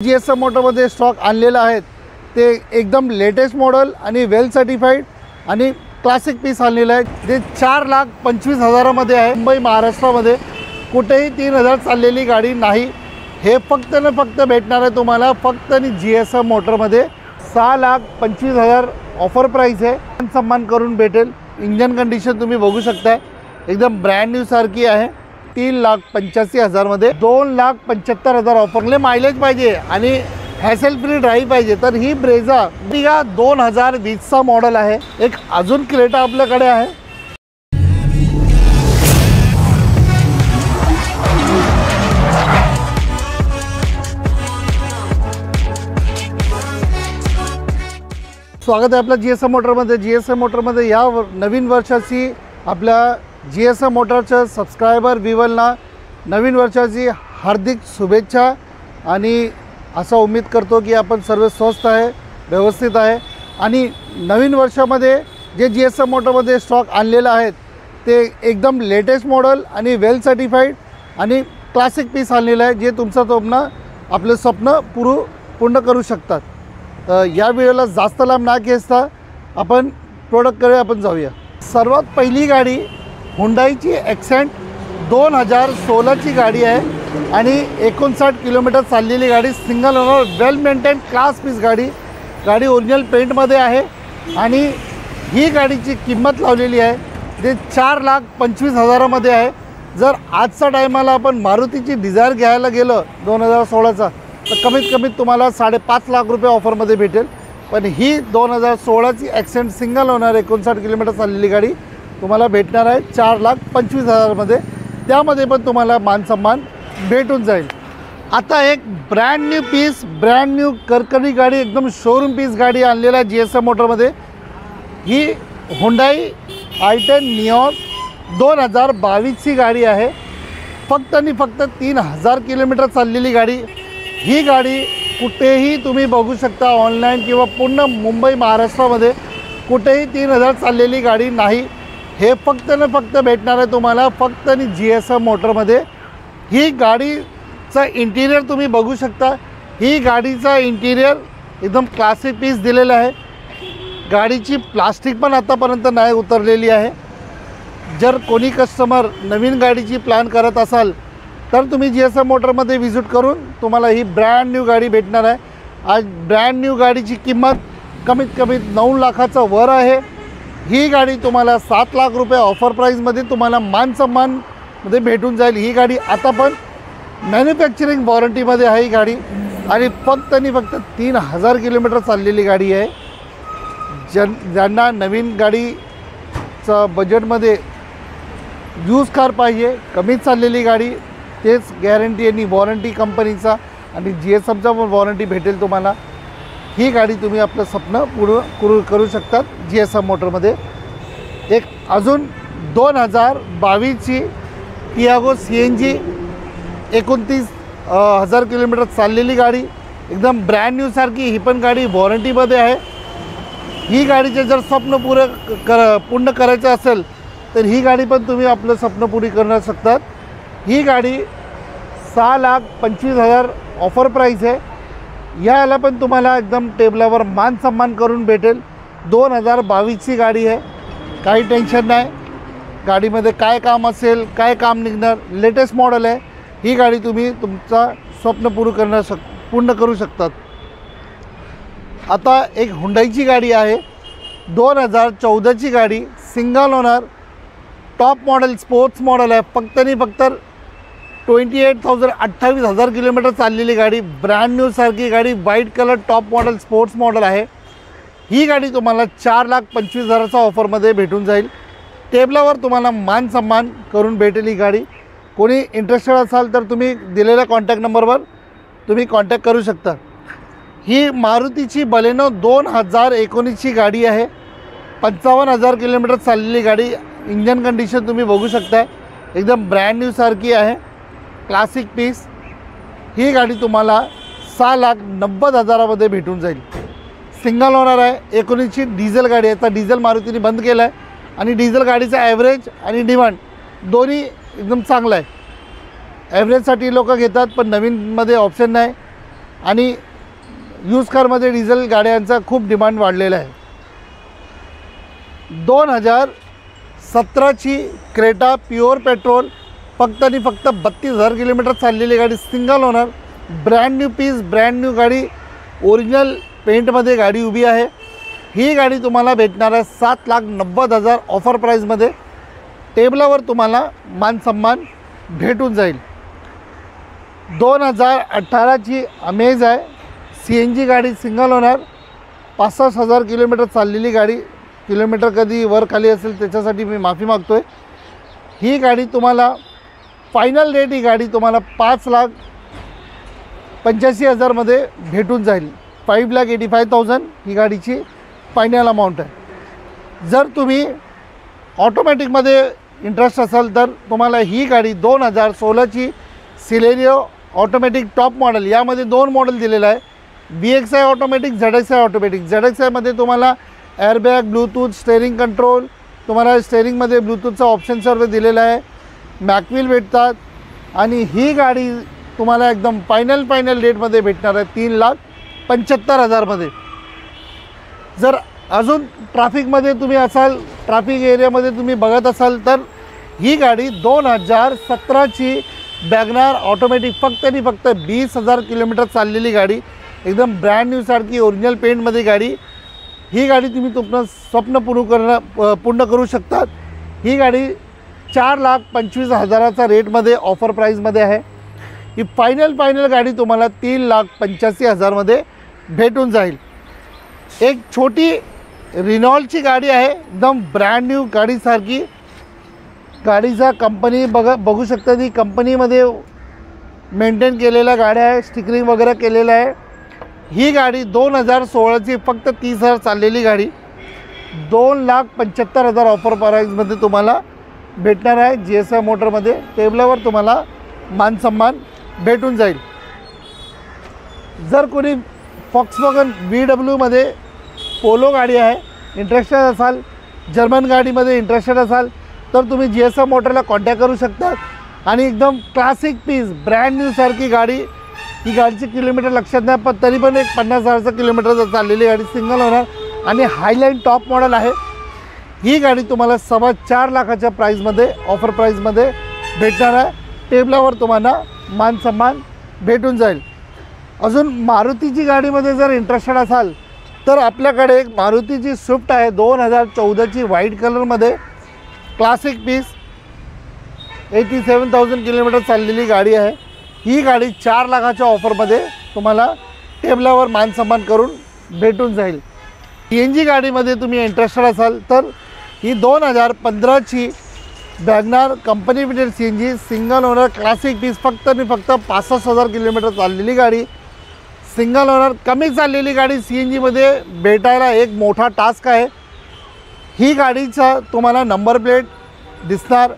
GSM मोटरमध्ये stock आणलेला आहेत ते एकदम लेटेस्ट मॉडल आणि वेल सर्टिफाईड आणि क्लासिक पीस आणलेला आहे। ते 4,25,000 मध्ये आहे। मुंबई महाराष्ट्रामध्ये कुठेही 3,000 चाललेली गाडी नाही। हे फक्त न फक्त भेटणार आहे तुम्हाला फक्त आणि GSM मोटरमध्ये 6,25,000 ऑफर प्राइस आहे। सन्मान करून भेटेल। इंजन कंडिशन तुम्ही बघू शकता एकदम ब्रँड न्यू सारखी आहे। 3,85,000 मध्ये 2,75,000 ऑफरले मायलेज पाहिजे आणि हॅसल फ्री ड्राइव्ह पाहिजे तर ही ब्रेझा 2020 चा मॉडेल आहे। एक अजून क्रेटा आपल्याकडे आहे। स्वागत आहे आपल्या GSM मोटरमध्ये। GSM मोटरमध्ये या नवीन वर्षाची आपल्या GSM मोटरच्या सबस्क्राइबर व्ह्यूअरला नवीन वर्षाची हार्दिक शुभेच्छा आणि असा उम्मीद करतो की आपण सर्व स्वस्त आहे, व्यवस्थित आहे आणि नवीन वर्षामध्ये जे GSM मोटरमध्ये स्टॉक आणलेला आहे ते एकदम लेटेस्ट मॉडल आणि वेल सर्टिफाईड आणि क्लासिक पीस आणलेला आहे जे तुमचं स्वप्न आपले स्वप्न पूर्ण करू शकतात। तर या व्हिडिओला जास्त लांब ना घेता आपण प्रोडक्टकडे आपण जाऊया। सर्वात पहिली गाडी हुंडाईची ॲक्सेंट 2016 ची गाडी आहे आणि 59 किलोमीटर चाललेली गाडी। सिंगल ओनर वेल मेंटेन क्लास पीस गाडी ओरिजिनल पेंटमध्ये आहे आणि ही गाडीची किंमत लावलेली आहे ते 4,25,000 मध्ये आहे। जर आजच्या टायमाला आपण मारुतीची डिझायर घ्यायला गेलो 2016चा तर कमीत कमी तुम्हाला 5.5 लाख रुपये ऑफरमध्ये भेटेल। पण ही 2016 ची ॲक्सेंट सिंगल ओनर 59 किलोमीटर चाललेली गाडी तुम्हाला भेटणार आहे 4,25,000 मध्ये। त्यामध्ये पण तुम्हाला मान सन्मान भेटून जाईल। आता एक brand new piece brand new करकरी गाडी एकदम शोरूम पीस गाडी आणलेला आहे GSM मोटरमध्ये। ही हुंडाई i10 निऑन 2022 ची गाडी आहे। फक्त आणि फक्त 3,000 किलोमीटर चाललेली गाडी। ही गाडी कुठेही तुम्ही बघू शकता ऑनलाईन किंवा पूर्ण मुंबई महाराष्ट्रामध्ये कुठेही 3,000 चाललेली गाडी नाही। हे फक्त न फक्त भेटणार आहे तुम्हाला फक्त आणि GSM मोटरमध्ये। ही गाडीचा इंटिरियर तुम्ही बघू शकता। ही गाडीचा इंटिरियर एकदम क्लासिक पीस दिलेला आहे। गाडीची प्लास्टिक पण आतापर्यंत नाही उतरलेली आहे। जर कोणी कस्टमर नवीन गाडीची प्लॅन करत असाल तर तुम्ही GSM मोटरमध्ये व्हिजिट करून तुम्हाला ही ब्रँड न्यू गाडी भेटणार आहे। आज ब्रँड न्यू गाडीची किंमत कमीत कमी 9 लाखाचा वर आहे। ही गाडी तुम्हाला 7 लाख रुपये ऑफर प्राईजमध्ये तुम्हाला मान सन्मानमध्ये भेटून जाईल। ही गाडी आता पण मॅन्युफॅक्चरिंग वॉरंटीमध्ये आहे ही गाडी आणि फक्त 3,000 किलोमीटर चाललेली गाडी आहे। ज्यांना नवीन गाडीचा बजेटमध्ये यूज कार पाहिजे कमी चाललेली गाडी तेच गॅरंटी आणि वॉरंटी कंपनीचा आणि GSMचा पण वॉरंटी भेटेल तुम्हाला। ही गाडी तुम्ही आपलं स्वप्न पूर्ण करू शकतात GSM मोटरमध्ये। एक अजून 2022 ची टियागो CNG 29,000 किलोमीटर चाललेली गाडी एकदम ब्रँड न्यू सारखी ही पण गाडी वॉरंटीमध्ये आहे। ही गाडीचे जर स्वप्न पूर्ण करायचं असेल तर ही गाडी पण तुम्ही आपलं स्वप्न पूर्ण करू शकतात। ही गाडी 6,25,000 ऑफर प्राइस आहे। याला पण तुम्हाला एकदम टेबलावर मान सन्मान करून भेटेल। 2022 ची गाडी आहे, काही टेन्शन नाही। गाडीमध्ये काय काम असेल काय काम निघणार लेटेस्ट मॉडेल आहे। ही गाडी तुम्ही तुमचा स्वप्न पूर्ण करू शकतात। आता एक हुंडाईची गाडी आहे 2014 ची गाडी single owner top model sports model आहे। फक्त आणि फक्त 28,000 किलोमीटर चाललेली गाडी ब्रँड न्यू सारखी गाडी white colour top model sports model आहे। ही गाडी तुम्हाला 4,25,000चा ऑफरमध्ये भेटून जाईल। टेबलावर तुम्हाला मान सन्मान करून भेटेल ही गाडी। कोणी इंटरेस्टेड असाल तर तुम्ही दिलेल्या कॉन्टॅक्ट नंबरवर तुम्ही कॉन्टॅक्ट करू शकता। ही मारुतीची बलेनो 2019 ची गाडी आहे। 55,000 किलोमीटर चाललेली गाडी। इंजन कंडिशन तुम्ही बघू शकता एकदम ब्रँड न्यू सारखी आहे क्लासिक पीस। ही गाडी तुम्हाला 6,90,000 मध्ये भेटून जाईल। सिंगल ओनर आहे। 19 ची डिझेल गाडी आहे। आता डिझेल मारुतीने बंद केलं आहे आणि डिझेल गाडीचा ॲव्हरेज आणि डिमांड दोन्ही एकदम चांगला आहे। ॲव्हरेजसाठी लोक घेतात पण नवीनमध्ये ऑप्शन नाही। आणि यूज कारमध्ये डिझेल गाड्यांचा खूप डिमांड वाढलेला आहे. 2017ची क्रेटा प्युअर पेट्रोल फक्त आणि फक्त 32,000 किलोमीटर चाललेली गाडी, single owner, brand new piece, brand new गाडी, ओरिजिनल पेंटमध्ये गाडी उभी आहे. ही गाडी तुम्हाला भेटणार आहे 7,90,000 ऑफर प्राईजमध्ये. टेबलावर तुम्हाला मान सन्मान भेटून जाईल. 2018ची अमेज आहे, CNG गाडी, सिंगल ओनर, 5,000 किलोमीटर चाललेली गाडी. किलोमीटर कधी वर खाली असेल त्याच्यासाठी मी माफी मागतो आहे. ही गाडी तुम्हाला फायनल रेट, ही गाडी तुम्हाला 5,85,000मध्ये भेटून जाईल. 5,85,000 ही गाडीची फायनल अमाऊंट आहे. जर तुम्ही ऑटोमॅटिकमध्ये इंटरेस्ट असाल तर तुम्हाला ही गाडी 2016ची सिलेरियो ऑटोमॅटिक टॉप मॉडेल, यामध्ये 2 मॉडेल दिलेलं आहे, VXI ऑटोमॅटिक, ZXI ऑटोमॅटिक. ZXIमध्ये तुम्हाला एअरबॅग, ब्लूटूथ, स्टेअरिंग कंट्रोल, तुम्हाला स्टेअरिंगमध्ये ब्लूटूथचा ऑप्शन सर्व दिलेला आहे, मॅकव्हील भेटतात. आणि ही गाडी तुम्हाला एकदम फायनल रेटमध्ये भेटणार आहे 3,75,000मध्ये. जर अजून ट्रॅफिकमध्ये तुम्ही असाल, ट्रॅफिक एरियामध्ये तुम्ही बघत असाल तर ही गाडी 2017ची वॅगनार ऑटोमॅटिक फक्त आणि फक्त 20,000 किलोमीटर चाललेली गाडी, एकदम ब्रँड न्यू सारखी ओरिजिनल पेंटमध्ये गाडी. ही गाडी तुम्ही तुमचं स्वप्न पूर्ण करू शकतात. ही गाडी 4,25,000चा रेटमध्ये ऑफर प्राईजमध्ये आहे. ही फायनल गाडी तुम्हाला 3,85,000मध्ये भेटून जाईल. एक छोटी रिनॉल्टची गाडी आहे, एकदम ब्रँड न्यू गाडीसारखी. गाडीचा कंपनी बघू शकता, ती कंपनीमध्ये मेंटेन केलेल्या गाड्या आहे, स्टिकरिंग वगैरे केलेलं आहे. ही गाडी 2016ची फक्त 30,000 चाललेली गाडी, 2,75,000 ऑफर प्राईजमध्ये तुम्हाला भेटणार आहे GSM मोटरमध्ये. टेबलावर तुम्हाला मान सन्मान भेटून जाईल. जर कोणी फॉक्सवॅगन VWमध्ये पोलो गाडी आहे इंटरेस्टेड असाल, जर्मन गाडीमध्ये इंटरेस्टेड असाल तर तुम्ही GSM मोटरला कॉन्टॅक्ट करू शकता. आणि एकदम क्लासिक पीस, ब्रँड न्यू सारखी गाडी. ही गाडीची किलोमीटर लक्षात नाही, पण तरी पण एक 50,000 किलोमीटर चाललेली गाडी, सिंगल ओनर आणि हायलाईन टॉप मॉडेल आहे. ही गाडी तुम्हाला 4.25 लाखाच्या प्राईजमध्ये, ऑफर प्राईजमध्ये भेटणार आहे. टेबलावर तुम्हाला मान सन्मान भेटून जाईल. अजून मारुतीची गाडीमध्ये जर इंटरेस्टेड असाल तर आपल्याकडे एक मारुतीची स्विफ्ट आहे 2014ची व्हाईट कलरमध्ये, क्लासिक पीस, 87,000 किलोमीटर चाललेली गाडी आहे. ही गाडी 4 लाखाच्या ऑफरमध्ये तुम्हाला टेबलावर मान सन्मान करून भेटून जाईल. CNG गाडीमध्ये तुम्ही इंटरेस्टेड असाल तर ही 2015ची WagonR company fitted CNG, single owner, classic piece, फक्त आणि फक्त 65,000 किलोमीटर चाललेली गाडी, सिंगल ओनर, कमी चाललेली गाडी CNGमध्ये भेटायला एक मोठा टास्क आहे. ही गाडीचा तुम्हाला नंबर प्लेट दिसणार.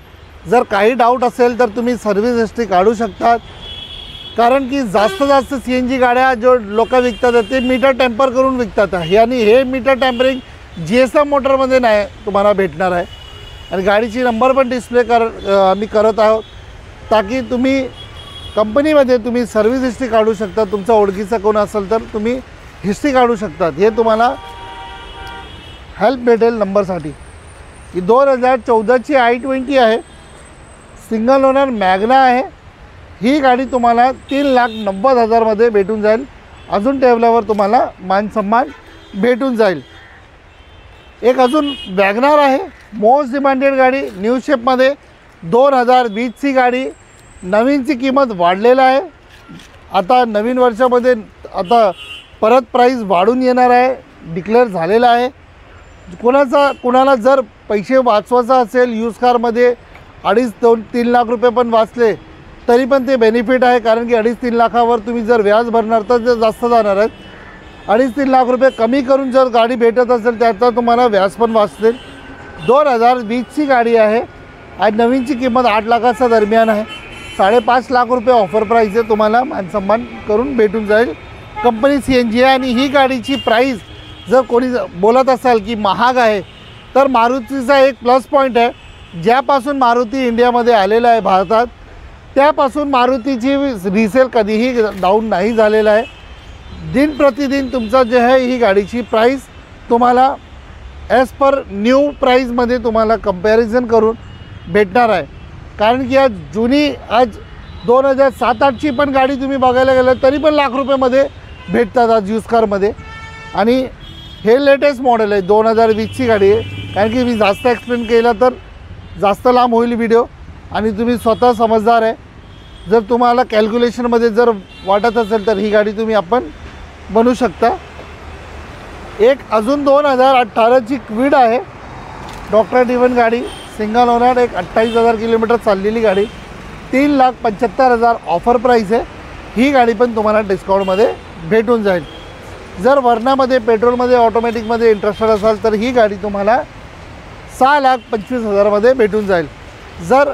जर काही डाऊट असेल तर तुम्ही सर्व्हिस हिस्ट्री काढू शकतात. कारण की जास्त CNG गाड्या जो लोक विकतात ते मीटर टेम्पर करून विकतात, आणि हे मीटर टेम्परिंग GSM मोटरमध्ये नाही तुम्हाला भेटणार आहे. आणि गाडीची नंबर पण डिस्प्ले आम्ही करत आहोत, ताकी तुम्ही कंपनीमध्ये तुम्ही सर्व्हिस हिस्ट्री काढू शकता. तुमचा ओळखीचा कोण असेल तर तुम्ही हिस्ट्री काढू शकतात. हे तुम्हाला हेल्प भेटेल नंबरसाठी. ही 2014ची i20 आहे, सिंगल ओनर मॅग्ना आहे. ही गाडी तुम्हाला 3,90,000मध्ये भेटून जाईल. अजून टेबलावर तुम्हाला मान सन्मान भेटून जाईल. एक अजून वॅगनार आहे, मोस्ट डिमांडेड गाडी, न्यू शेपमध्ये, 2020ची गाडी. नवीनची किंमत वाढलेला आहे. आता नवीन वर्षामध्ये आता परत प्राईस वाढून येणार आहे, डिक्लेअर झालेला आहे. कोणाला जर पैसे वाचवायचा असेल यूज कारमध्ये, 2-3 लाख रुपये पण वाचले तरी पण ते बेनिफिट आहे. कारण की 2.5-3 लाखावर तुम्ही जर व्याज भरणार तर ते जास्त जाणार आहेत. 2.5-3 लाख रुपये कमी करून जर गाडी भेटत असेल त्याचा तुम्हाला व्याज पण वाचते. 2020ची गाडी आहे आणि नवीनची किंमत 8 लाखाच्या दरम्यान आहे. 5.5 लाख रुपये ऑफर प्राईस आहे, तुम्हाला मानसन्मान करून भेटून जाईल. कंपनी CNG आहे. आणि ही गाडीची प्राईस जर कोणी बोलत असाल की महाग आहे तर मारुतीचा एक प्लस पॉईंट आहे. ज्यापासून मारुती इंडियामध्ये आलेला आहे भारतात, त्यापासून मारुतीची रिसेल कधीही डाऊन नाही झालेला आहे. दिन प्रतिदिन तुमचा जे आहे ही गाडीची प्राईस तुम्हाला ॲज पर न्यू प्राईजमध्ये तुम्हाला कंपॅरिझन करून भेटणार आहे. कारण की आज जुनी आज 2007-08ची पण गाडी तुम्ही बघायला गेलं तरी पण लाख रुपयामध्ये भेटतात आज यूज कारमध्ये. आणि हे लेटेस्ट मॉडेल आहे 2020ची गाडी आहे. कारण की मी जास्त एक्सप्लेन केला तर जास्त लांब होईल व्हिडिओ आणि तुम्ही स्वतः समजदार आहे. जर तुम्हाला कॅल्क्युलेशनमध्ये जर वाटत असेल तर ही गाडी तुम्ही आपण बनवू शकता. एक अजून 2018ची क्विड आहे डॉक्टर डिवन गाडी, सिंगल ओनर, एक 28,000 किलोमीटर चाललेली गाडी, 3,75,000 ऑफर प्राईस आहे. ही गाडी पण तुम्हाला डिस्काउंटमध्ये भेटून जाईल. जर वर्णामध्ये पेट्रोलमध्ये ऑटोमॅटिकमध्ये इंटरेस्टेड असाल तर ही गाडी तुम्हाला 6,25,000मध्ये भेटून जाईल. जर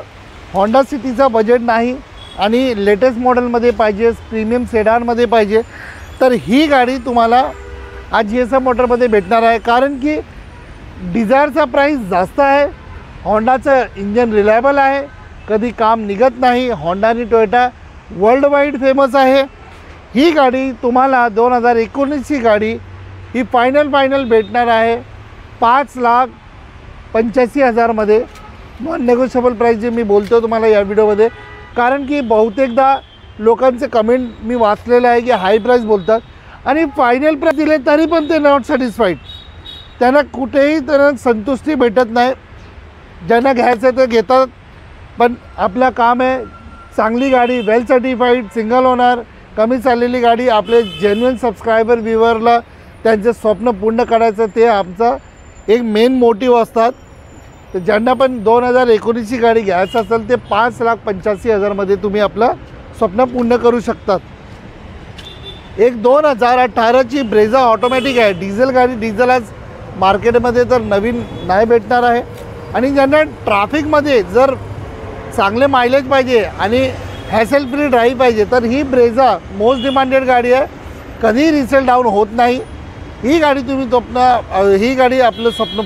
होंडा सिटीचा बजेट नाही आणि लेटेस्ट मॉडेलमध्ये पाहिजे, प्रीमियम सेडानमध्ये पाहिजे तर ही गाडी तुम्हाला आज GSM मोटरमध्ये भेटणार आहे. कारण की डिझायरचा प्राईस जास्त आहे, होंडाचं इंजन रिलायबल आहे, कधी काम निघत नाही. होंडा आणि टोयोटा वर्ल्ड वाईड फेमस आहे. ही गाडी तुम्हाला 2019ची गाडी ही फायनल भेटणार आहे 5,85,000मध्ये. नॉन नेगोशिएबल प्राईस जे मी बोलतो तुम्हाला या व्हिडिओमध्ये. कारण की बहुतेकदा लोकांचे कमेंट मी वाचलेलं आहे की हाय प्राईस बोलतात आणि फायनल प्राईस दिले तरी पण ते नॉट सॅटिस्फाईड. त्यांना कुठेही त्यांना संतुष्टी भेटत नाही. ज्यांना घ्यायचं ते घेतात, पण आपलं काम आहे चांगली गाडी, वेल सर्टिफाईड, सिंगल ओनर, कमी चाललेली गाडी, आपले जेन्युइन सबस्क्रायबर व्ह्यूवरला त्यांचे स्वप्न पूर्ण करायचं ते आमचा एक मेन मोटिव्ह असतात. तर ज्यांना पण 2019ची गाडी घ्यायचं असेल ते 5,85,000मध्ये तुम्ही आपलं स्वप्न पूर्ण करू शकतात. एक 2018ची ब्रेझा ऑटोमॅटिक आहे, डिझेल गाडी. डिझेल आज मार्केटमध्ये तर नवीन नाही भेटणार आहे. आणि ज्यांना ट्रॅफिकमध्ये जर चांगले मायलेज पाहिजे आणि हॅसल फ्री ड्राईव्ह पाहिजे तर ही ब्रेझा मोस्ट डिमांडेड गाडी आहे, कधीही रिसेल डाऊन होत नाही. ही गाडी तुम्ही ही गाडी आपलं स्वप्न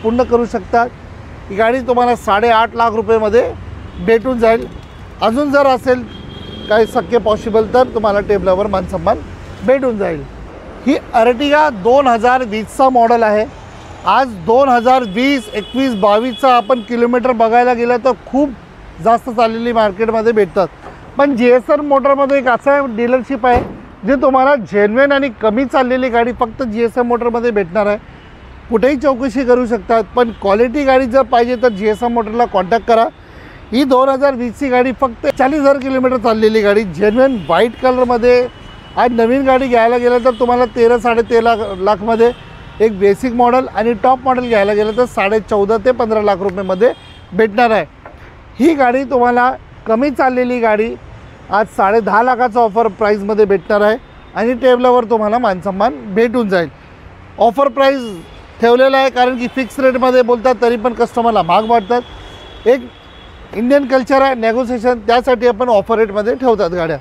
पूर्ण करू शकता. ही गाडी तुम्हाला 8.5 लाख रुपयेमध्ये भेटून जाईल. अजून जर असेल काही शक्य पॉसिबल तर तुम्हाला टेबलावर मानसन्मान भेटून जाईल. ही अर्टिगा 2020चा मॉडेल आहे. आज 2020, 21, 22चा आपण किलोमीटर बघायला गेलं तर खूप जास्त चाललेली मार्केटमध्ये भेटतात. पण GSM मोटरमध्ये एक असं डीलरशिप आहे जे तुम्हाला जेन्युइन आणि कमी चाललेली गाडी फक्त GSM मोटरमध्ये भेटणार आहे. कुठेही चौकशी करू शकतात. पण क्वालिटी गाडी जर पाहिजे तर GSM मोटरला कॉन्टॅक्ट करा. ही 2020ची गाडी फक्त 40,000 किलोमीटर चाललेली गाडी, जेन्युइन व्हाईट कलरमध्ये. आज नवीन गाडी घ्यायला गेलं तर तुम्हाला 13-13.5 लाखमध्ये एक बेसिक मॉडेल आणि टॉप मॉडेल घ्यायला गेलं तर 14.5 ते 15 लाख रुपयेमध्ये भेटणार आहे. ही गाडी तुम्हाला कमी चाललेली गाडी आज 10.5 लाखाचा ऑफर प्राईजमध्ये भेटणार आहे आणि टेबलावर तुम्हाला मानसन्मान भेटून जाईल. ऑफर प्राईस ठेवलेला आहे कारण की फिक्स रेटमध्ये बोलतात तरी पण कस्टमरला महाग वाटतात. एक इंडियन कल्चर आहे नेगोशिएशन, त्यासाठी आपण ऑफर रेटमध्ये ठेवतात गाड्या.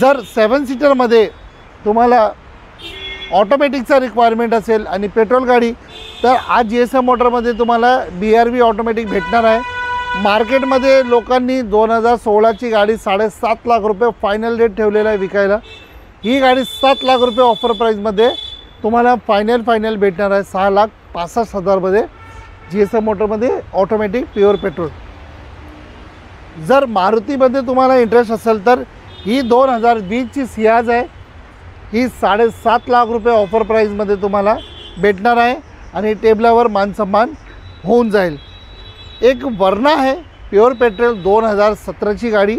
जर 7 सीटरमध्ये तुम्हाला ऑटोमॅटिकचा रिक्वायरमेंट असेल आणि पेट्रोल गाडी तर आज GSM मोटरमध्ये तुम्हाला BRV ऑटोमॅटिक भेटणार आहे. मार्केटमध्ये लोकांनी 2016ची गाडी 7.5 लाख रुपये फायनल रेट ठेवलेला आहे विकायला. ही गाडी 7 लाख रुपये ऑफर प्राईजमध्ये तुम्हाला फायनल भेटणार आहे 6,65,000मध्ये GSM मोटरमध्ये ऑटोमॅटिक प्युअर पेट्रोल. जर मारुतीमध्ये तुम्हाला इंटरेस्ट असेल तर ही 2020ची सियाज आहे. ही 7.5 लाख रुपये ऑफर प्राईजमध्ये तुम्हाला भेटणार आहे आणि टेबलावर मानसन्मान होऊन जाईल. एक वर्ना आहे प्युअर पेट्रोल 2017ची गाडी,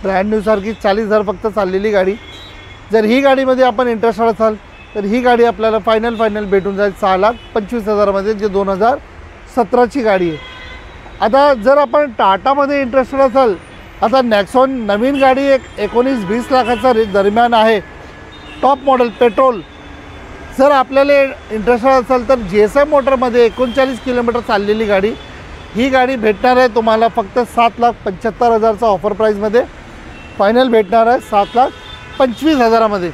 ब्रँड न्यूसारखी 40,000 फक्त चाललेली गाडी. जर ही गाडीमध्ये आपण इंटरेस्टेड असाल तर ही गाडी आपल्याला फायनल भेटून जाईल 6,25,000मध्ये, जे 2017ची गाडी आहे. आता जर आपण टाटामध्ये इंटरेस्टेड असाल, आता नॅक्सॉन नवीन गाडी एक 19-20 लाखाचा रेट दरम्यान आहे, टॉप मॉडेल पेट्रोल. जर आपल्याला इंटरेस्टेड असेल तर GSM मोटरमध्ये 39 किलोमीटर चाललेली गाडी, ही गाडी भेटणार आहे तुम्हाला फक्त 7,75,000चा ऑफर प्राईजमध्ये. फायनल भेटणार आहे 7,25,000मध्ये.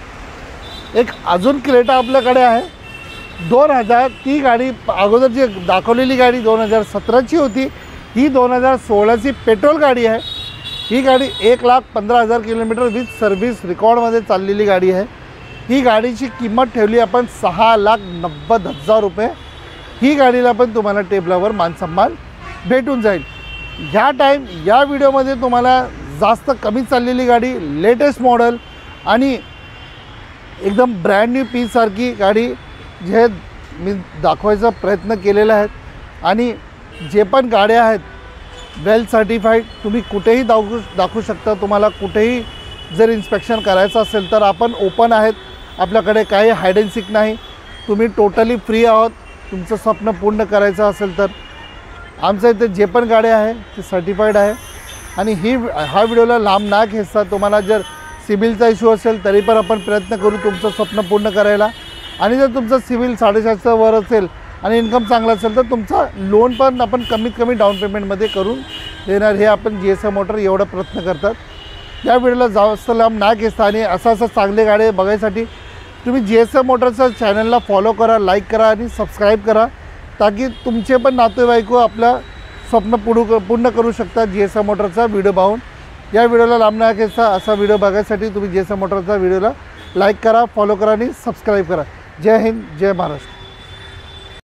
एक अजून क्रेटा आपल्याकडे आहे 2000. ती गाडी अगोदर जी दाखवलेली गाडी 2017ची होती, ही 2016ची पेट्रोल गाडी आहे. ही गाडी 1,15,000 किलोमीटर विथ सर्व्हिस रेकॉर्डमध्ये चाललेली गाडी आहे। ही गाडीची किंमत ठेवली आपण 6,90,000 रुपये। ही गाडीला पण तुम्हाला टेबलावर मानसन्मान भेटून जाईल। या व्हिडिओमध्ये तुम्हाला जास्त कमी चाललेली गाडी, लेटेस्ट मॉडेल आणि एकदम ब्रँड न्यू पीससारखी गाडी जे मी दाखवायचा प्रयत्न केलेला आहे। आणि जे पण गाड्या आहेत वेल सर्टिफाईड, तुम्ही कुठेही दाखवू शकता। तुम्हाला कुठेही जर इन्स्पेक्शन करायचं असेल तर आपण ओपन आहेत, आपल्याकडे काही हाईड अँड सीक नाही। तुम्ही टोटली फ्री आहोत। तुमचं स्वप्न पूर्ण करायचं असेल तर आमच्या इथे जे पण गाड्या आहे ते सर्टिफाईड आहे। आणि हा व्हिडिओला लांब ना घेता, तुम्हाला जर सिबिलचा इश्यू असेल तरी पण आपण प्रयत्न करू तुमचं स्वप्न पूर्ण करायला। आणि जर तुमचं सिबिल 750 वर असेल आणि इन्कम चांगला असेल तर तुमचा लोन पण आपण कमीत कमी डाऊन पेमेंटमध्ये करून देणार। हे आपण GSM मोटर एवढा प्रयत्न करतात। या व्हिडिओला जास्त लांब ना घेता आणि असं चांगले गाडी बघायसाठी तुम्ही GSM मोटरच्या चॅनलला फॉलो करा, लाईक करा आणि सबस्क्राईब करा, ताकी तुमचे पण नातेवाईक आपलं स्वप्न पूर्ण करू शकतात GSM मोटरचा व्हिडिओ पाहून। या व्हिडिओला लांब ना घेता असा व्हिडिओ बघायसाठी तुम्ही GSM मोटरचा व्हिडिओला लाईक करा, फॉलो करा आणि सबस्क्राईब करा। जय हिंद, जय महाराष्ट्र।